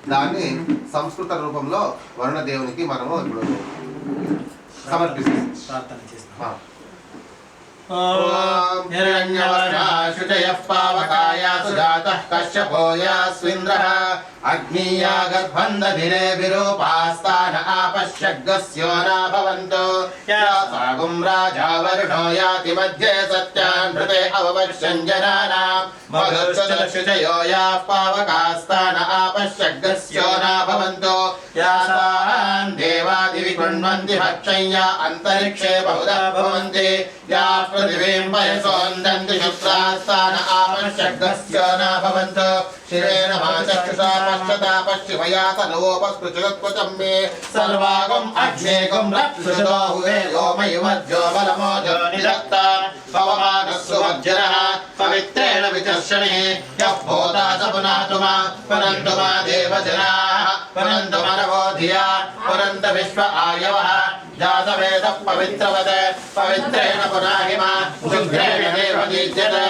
దాన్ని సంస్కృత రూపంలో వరుణ దేవునికి మనము ఇప్పుడు సమర్పిస్తాం, ప్రార్థన చేస్తాం. हिरण्यवर्णाशुचयः पावकाया सुजातः कश्यपो यास्विन्द्रः अग्नीया गर्भन्दधिरे विरूपास्तान आपश्यग्गस्यो न भवन्तो यासागुं राजा वरुणो याति मध्ये सत्यान्भृते अववर्षन् जनानां मधुश्चलशुचयो याः पावकास्तान आपश्यग्गस्यो न भवन्तो यासान् देवादिवि कृण्वन्ति भक्षय्या अन्तरिक्षे बहुधा भवन्ति या पृथिवीं पयसोन्दन्ति शुक्रास्तान आपश्यग्गस्य न भवन्तो शिरेण माचक्षुषा पश्यता पश्चिमया तनवोपस्पृशत्वचं मे सर्वागम् अग्नेगुं रक्षुषतो हुवे योमयुमद्यो बलमोजो निदत्ता पवमानस्सु वज्रः पवित्रेण विचर्षणे यः भूता स पुनातु मा पुनन्तु मा देवजनाः पुनन्तु मनवो धिया पुनन्त विश्व आयवः जातवेदः पवित्रवत् पवित्रेण पुनाहि मा शुभ्रेण देव दीज्यते